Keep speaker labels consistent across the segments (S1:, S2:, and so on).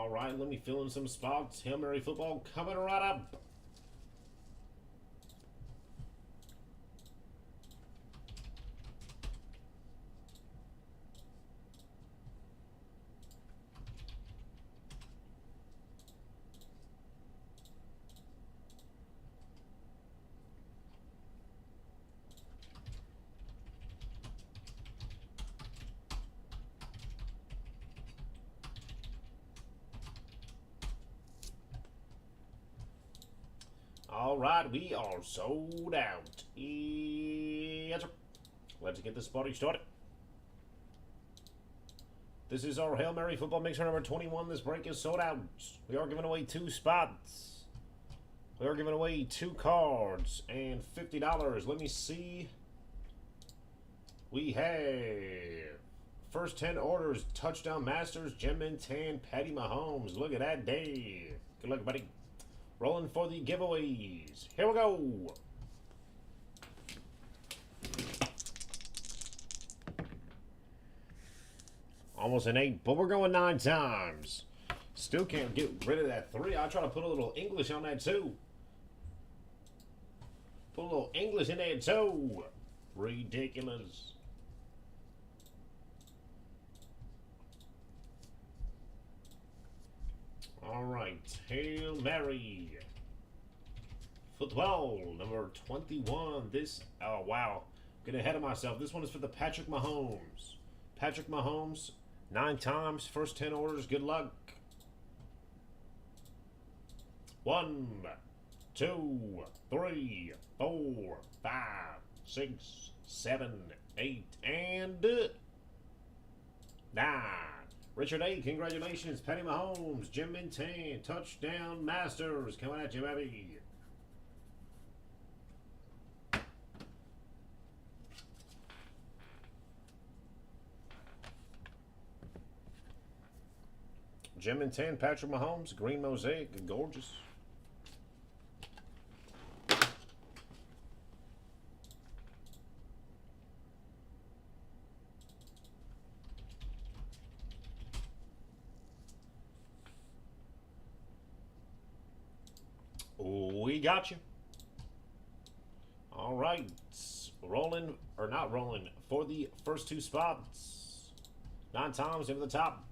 S1: All right, let me fill in some spots. Hail Mary football coming right up. All right, we are sold out. Yes, sir. Let's get this party started. This is our Hail Mary football mixer number 21. This break is sold out. We are giving away 2 spots. We are giving away 2 cards and $50. Let me see. We have first 10 orders, Touchdown Masters, Jim Tan, Patty Mahomes. Look at that, Dave. Good luck, buddy. Rolling for the giveaways. Here we go. Almost an 8, but we're going 9 times. Still can't get rid of that 3. I try to put a little English on that too. Put a little English in there too. Ridiculous. All right, Hail Mary football number 21. Oh wow, getting ahead of myself. This one is for the Patrick Mahomes. Patrick Mahomes, 9 times, first 10 orders. Good luck. 1, 2, 3, 4, 5, 6, 7, 8, and 9. Richard A., congratulations. Patty Mahomes, Jim Tan, Touchdown Masters, coming at you, baby. Jim Tan, Patrick Mahomes, green mosaic, gorgeous. We got you. All right. Rolling, or not rolling, for the first 2 spots. 9 times over the top.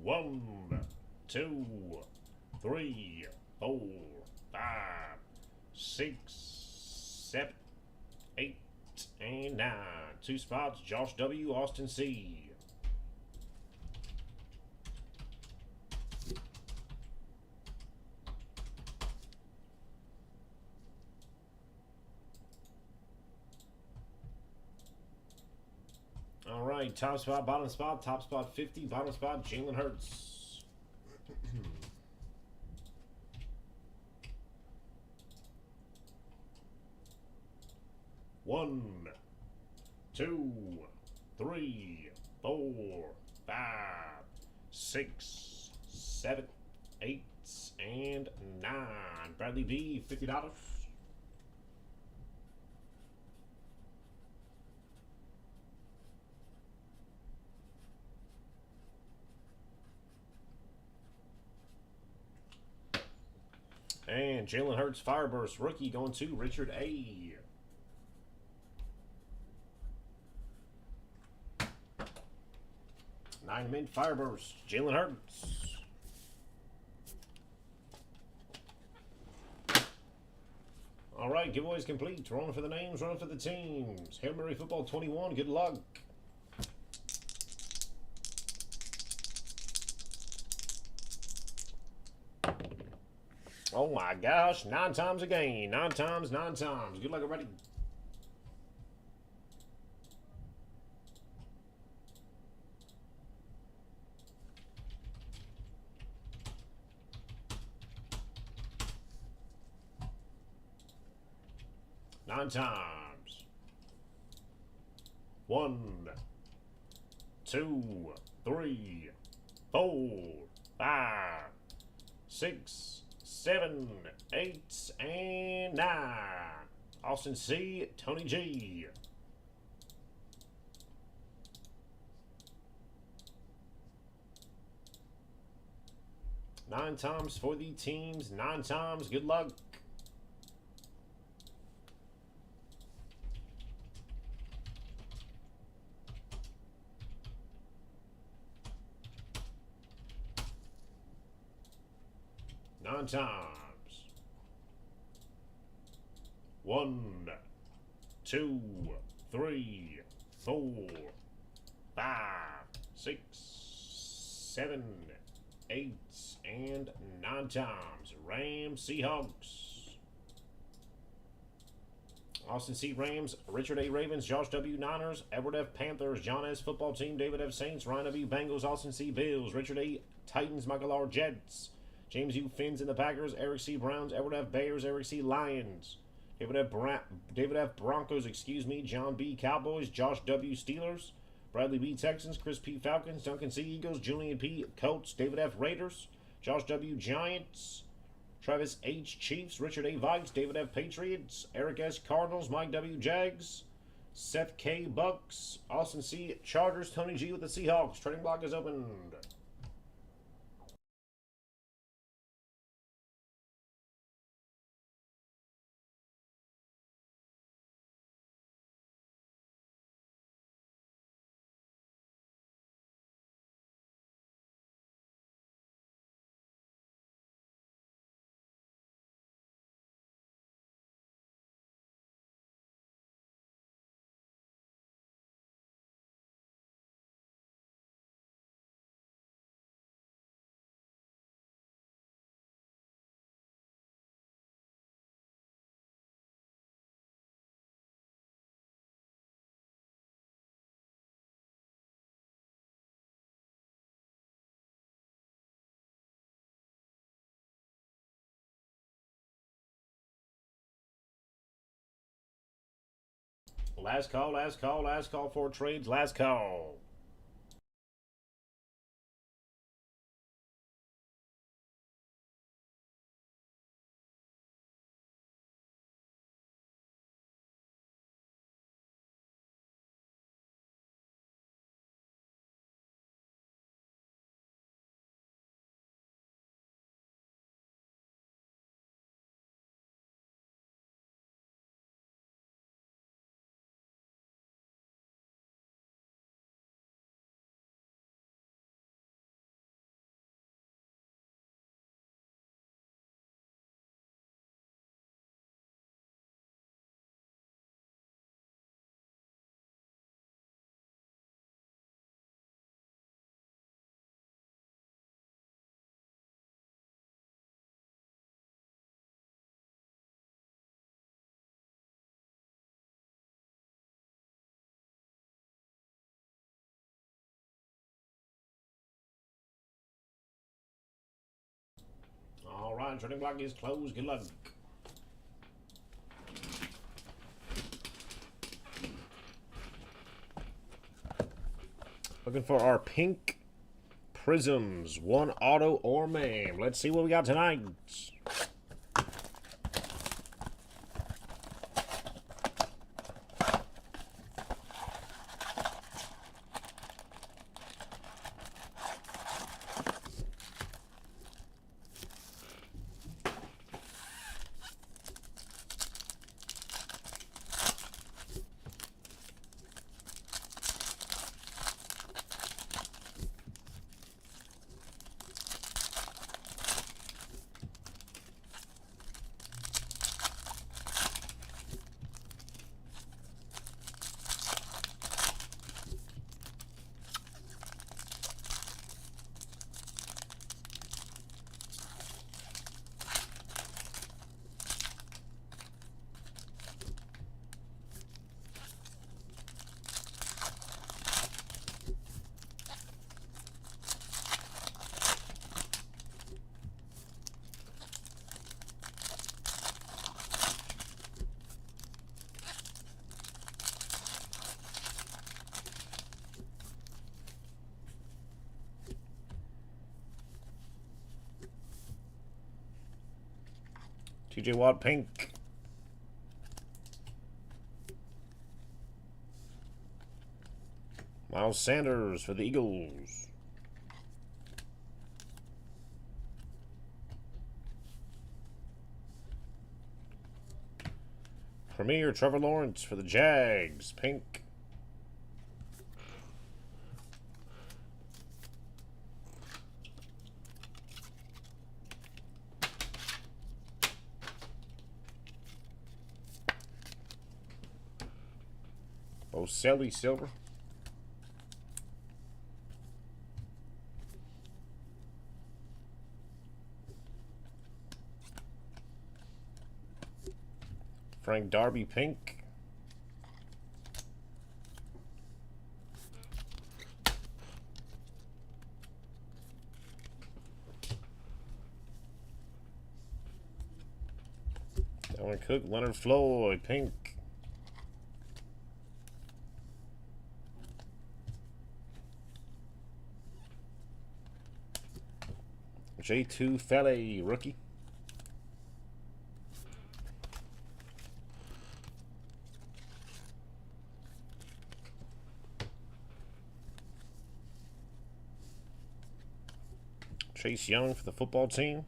S1: One, 2, 3, 4, 5, 6, 7, 8, and 9. 2 spots, Josh W., Austin C. All right, top spot, 50, bottom spot, Jalen Hurts. 1, 2, 3, 4, 5, 6, 7, 8, and 9. Bradley B., $50. And Jalen Hurts Fireburst rookie going to Richard A. Nine mint Fireburst, Jalen Hurts. All right, giveaways complete. Running for the names, running for the teams. Hail Mary football 21. Good luck. Oh my gosh, 9 times again. 9 times, 9 times. Good luck, everybody. Nine times. 1, 2, 3, 4, 5, 6, 7, 8, and 9. Austin C, Tony G. Nine times for the teams. 9 times. Good luck. Nine times. 1, 2, 3, 4, 5, 6, 7, 8, and 9 times. Rams, Seahawks. Austin C. Rams, Richard A. Ravens, Josh W. Niners, Edward F. Panthers, John S. Football Team, David F. Saints, Ryan W. Bengals, Austin C. Bills, Richard A. Titans, Michael R. Jets, James U. Finns and the Packers, Eric C. Browns, Edward F. Bears, Eric C. Lions, David F. Broncos, John B. Cowboys, Josh W. Steelers, Bradley B. Texans, Chris P. Falcons, Duncan C. Eagles, Julian P. Colts, David F. Raiders, Josh W. Giants, Travis H. Chiefs, Richard A. Vikes, David F. Patriots, Eric S. Cardinals, Mike W. Jags, Seth K. Bucks, Austin C. Chargers, Tony G. with the Seahawks. Trading block is opened. Last call, last call, last call for trades, last call. All right, trading block is closed. Good luck. Looking for our pink prisms. 1 auto or man. Let's see what we got tonight. TJ Watt, pink. Miles Sanders for the Eagles. Premier Trevor Lawrence for the Jags, pink. Boselli, silver. Frank Darby, pink. Dalvin Cook, Leonard Floyd, pink. J2 Fele, rookie. Chase Young for the football team.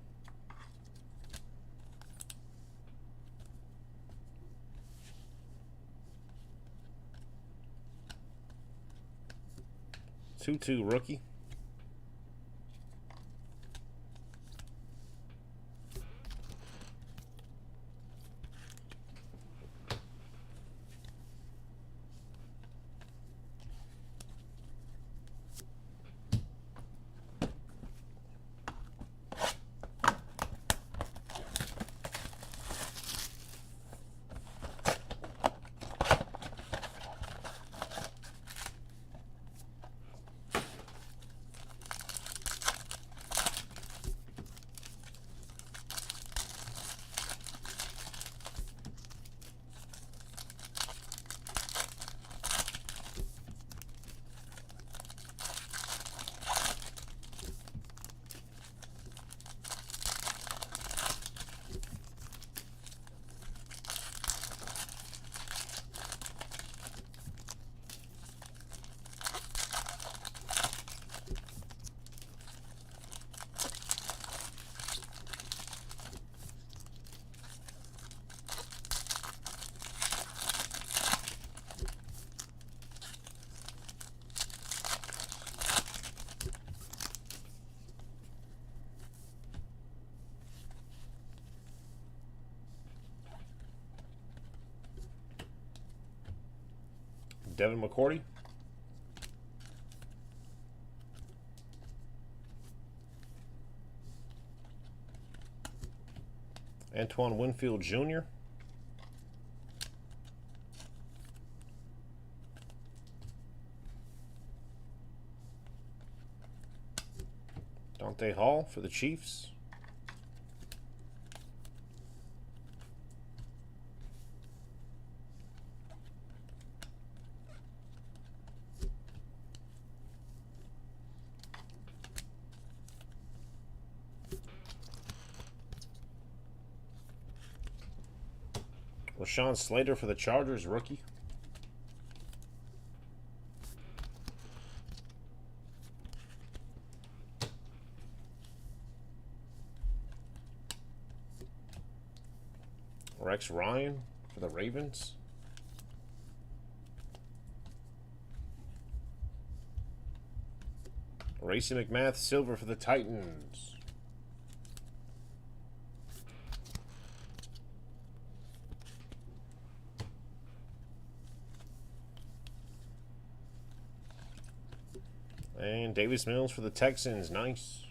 S1: Tutu, rookie. Devin McCourty. Antoine Winfield Jr. Dante Hall for the Chiefs. Rashawn Slater for the Chargers, rookie. Rex Ryan for the Ravens. Racey McMath, silver for the Titans. And Davis Mills for the Texans. Nice.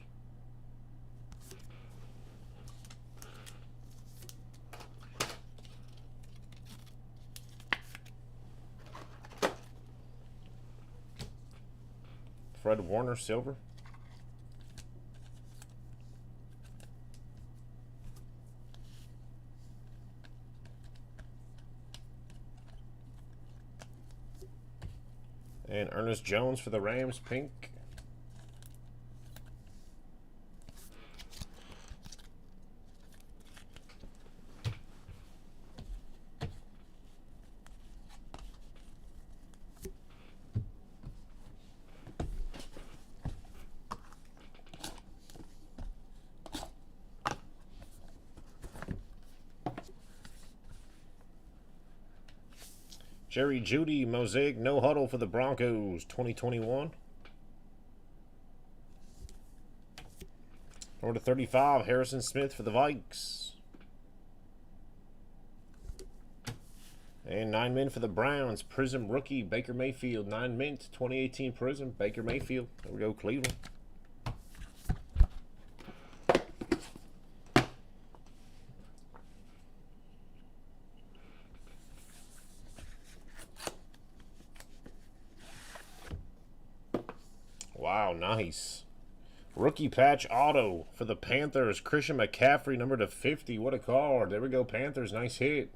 S1: Fred Warner, silver. And Ernest Jones for the Rams, pink. Jerry Jeudy, Mosaic, no huddle for the Broncos, 2021. Number 35, Harrison Smith for the Vikes. And 9 mint for the Browns, Prism rookie, Baker Mayfield. 9 mint, 2018 Prism, Baker Mayfield. There we go, Cleveland. Wow, nice. Rookie patch auto for the Panthers, Christian McCaffrey, number /50. What a card. There we go, Panthers. Nice hit.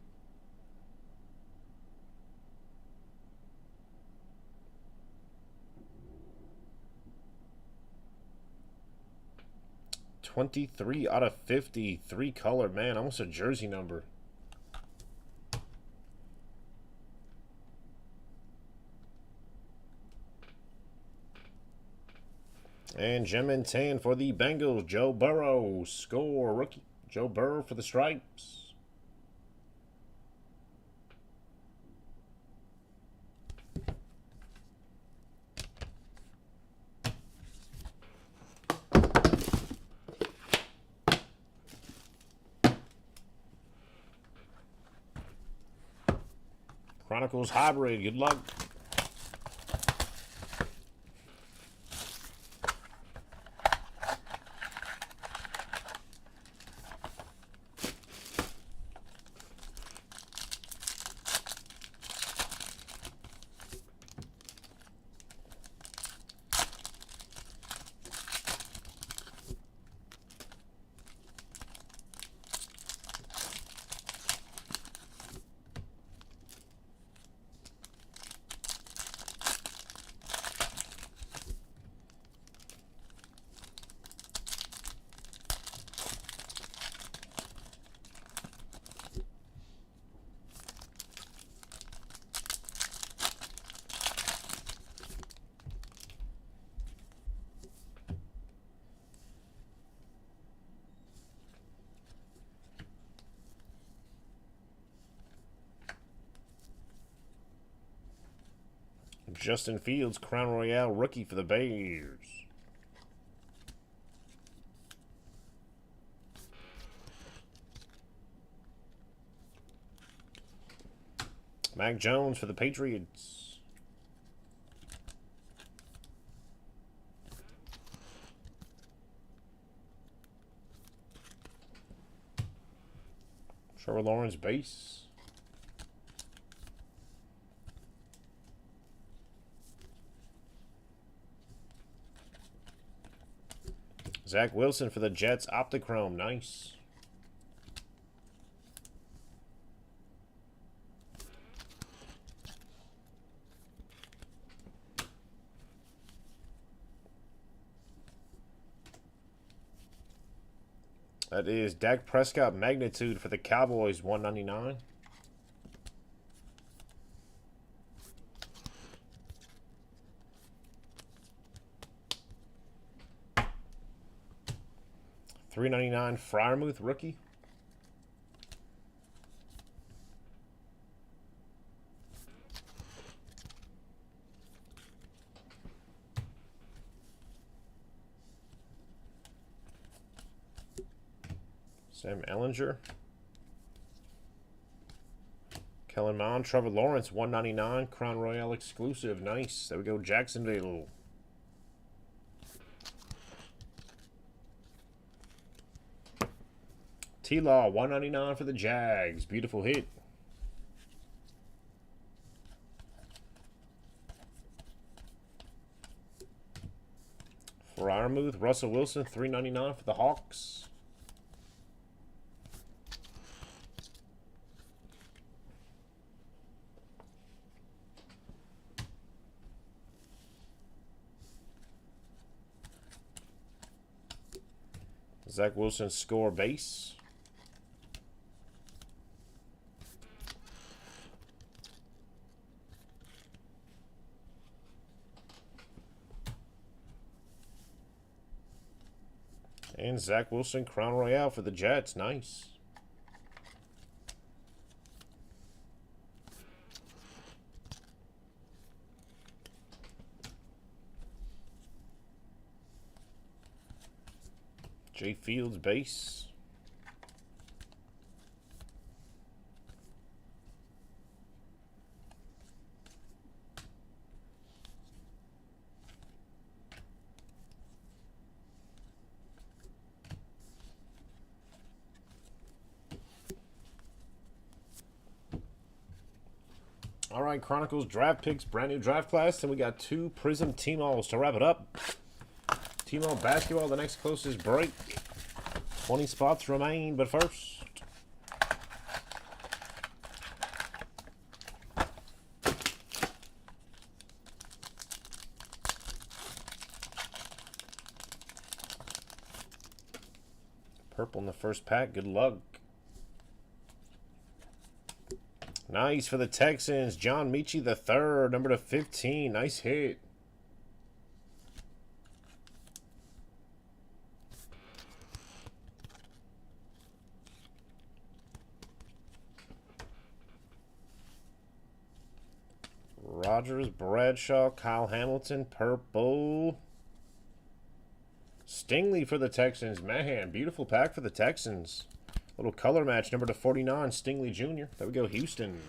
S1: $23/50. 3-color, man. Almost a jersey number. And gem and tan for the Bengals, Joe Burrow. Score rookie, Joe Burrow for the Stripes. Chronicles Hybrid, good luck. Justin Fields, Crown Royale rookie for the Bears. Mac Jones for the Patriots. Trevor Lawrence base. Zach Wilson for the Jets, Optichrome, nice. That is Dak Prescott Magnitude for the Cowboys, $199. $3.99 Freiermuth rookie. Sam Ellinger. Kellen Mond, Trevor Lawrence, $199. Crown Royale exclusive. Nice. There we go, Jacksonville. T-Law, $199 for the Jags. Beautiful hit. Freiermuth, Russell Wilson, $3.99 for the Hawks. Zach Wilson score base. And Zach Wilson, Crown Royale for the Jets. Nice. J. Fields base. All right, Chronicles draft picks, brand new draft class, and we got 2 Prism Team-Alls to wrap it up. Team-All basketball, the next closest break. 20 spots remain, but first, purple in the first pack. Good luck. Nice for the Texans. John Mechie III, number to 15. Nice hit. Rogers, Bradshaw, Kyle Hamilton, purple. Stingley for the Texans. Man, beautiful pack for the Texans. Little color match, number to 49, Stingley Jr. There we go, Houston.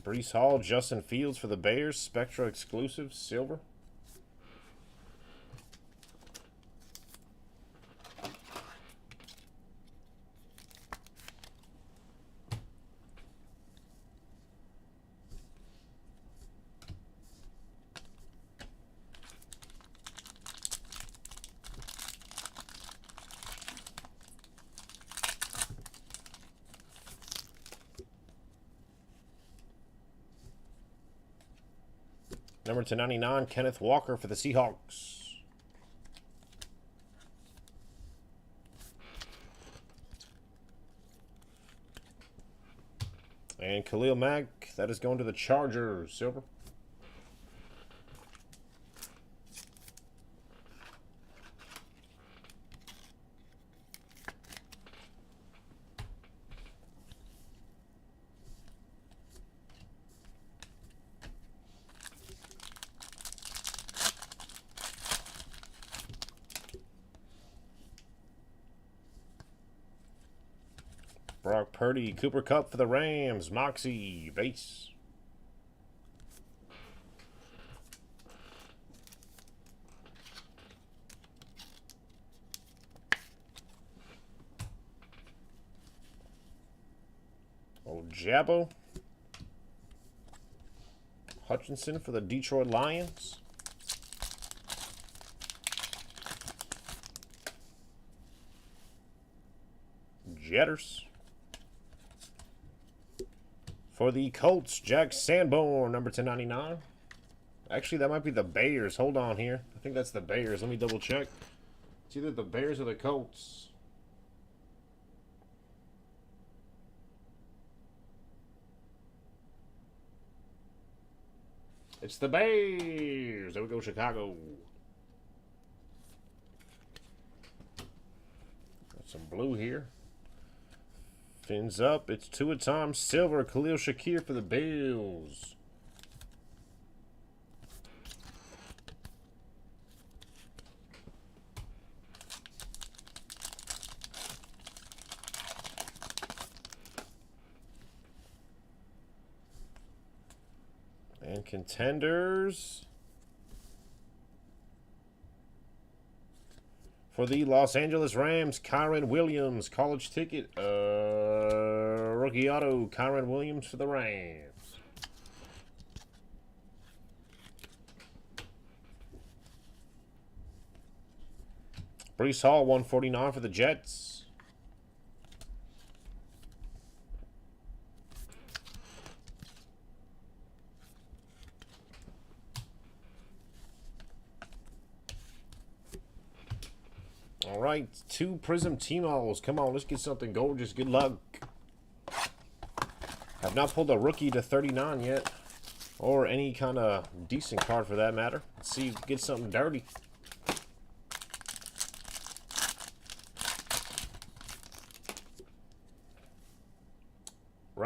S1: Breece Hall, Justin Fields for the Bears. Spectra exclusive, silver. Number to 99, Kenneth Walker for the Seahawks. And Khalil Mack, that is going to the Chargers, silver. Brock Purdy, Cooper Kupp for the Rams. Moxie, base. Old Jabbo. Hutchinson for the Detroit Lions. Jetters. For the Colts, Jack Sanborn, number 299. Actually, that might be the Bears. Hold on here. I think that's the Bears. Let me double check. It's either the Bears or the Colts. It's the Bears. There we go, Chicago. Got some blue here. Fins up. It's 2 a time. Silver. Khalil Shakir for the Bills. And contenders. For the Los Angeles Rams, Kyren Williams, college ticket, rookie auto, Kyren Williams for the Rams. Breece Hall, 149 for the Jets. All right, 2 Prism Team-Alls. Come on, let's get something gorgeous. Good luck. I've not pulled a rookie to 39 yet, or any kind of decent card for that matter. Let's see if we get something dirty.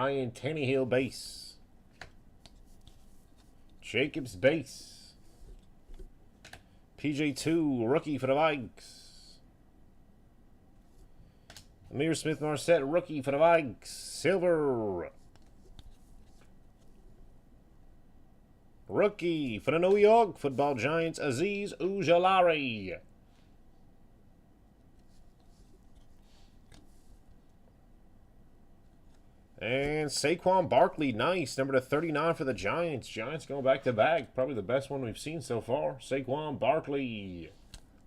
S1: Ryan Tannehill base. Jacobs base. PJ2 rookie for the Vikes. Amir Smith-Marset rookie for the Vikes. Silver. Rookie for the New York Football Giants, Azeez Ujulari. And Saquon Barkley, nice. Number to 39 for the Giants. Giants going back to back. Probably the best one we've seen so far. Saquon Barkley.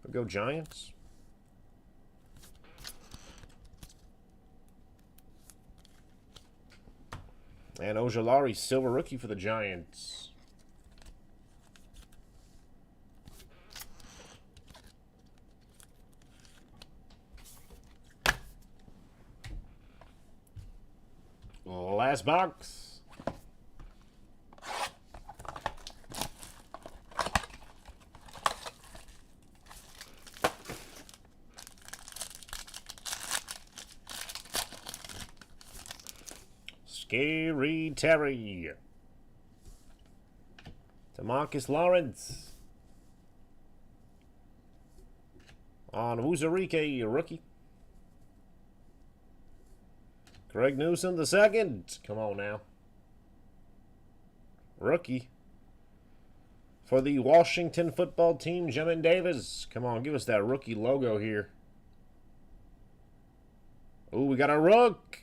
S1: We'll go Giants. And Ojulari, silver rookie for the Giants. Last box. Scary Terry. DeMarcus Lawrence. On Wuzarike, rookie. Greg Newsome the second. Come on now. Rookie. For the Washington football team, Jamin Davis. Come on, give us that rookie logo here. Oh, we got a rook.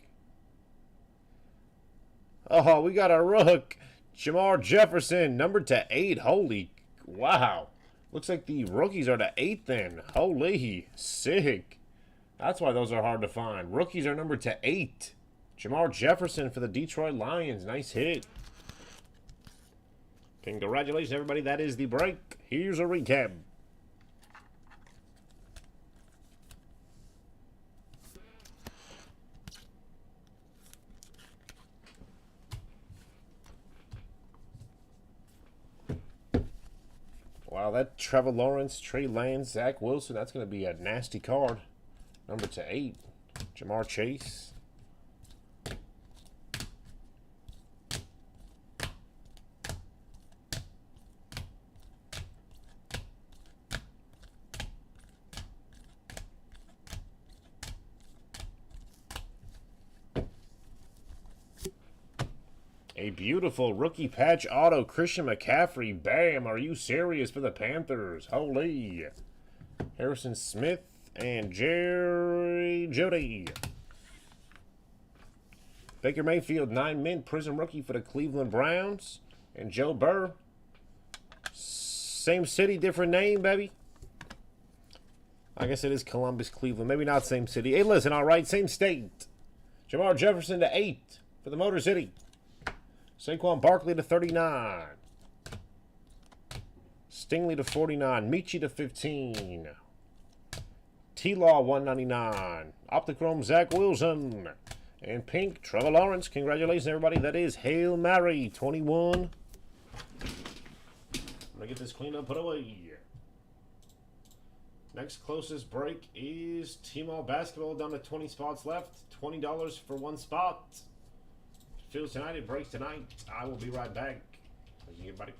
S1: Oh, we got a rook. Jamar Jefferson, number to 8. Holy, wow. Looks like the rookies are to 8 then. Holy, sick. That's why those are hard to find. Rookies are numbered to 8. Jamar Jefferson for the Detroit Lions. Nice hit. Congratulations, everybody. That is the break. Here's a recap. Wow, that Trevor Lawrence, Trey Lance, Zach Wilson, that's going to be a nasty card. Number to 8. Jamar Chase. A beautiful rookie patch auto, Christian McCaffrey. Bam, are you serious for the Panthers? Holy. Harrison Smith and Jerry Jeudy. Baker Mayfield, 9 mint prism rookie for the Cleveland Browns. And Joe Burr. Same city, different name, baby. I guess it is Columbus, Cleveland. Maybe not same city. Hey, listen, all right, same state. Jamar Jefferson to 8 for the Motor City. Saquon Barkley to 39. Stingley to 49. Michi to 15. T-Law 199. Optichrome Zach Wilson. And pink Trevor Lawrence. Congratulations, everybody. That is Hail Mary 21. I'm going to get this cleaned up, put away. Next closest break is T-Mall Basketball, down to 20 spots left. $20 for 1 spot. Feels tonight, it breaks tonight. I will be right back. Thank you, everybody.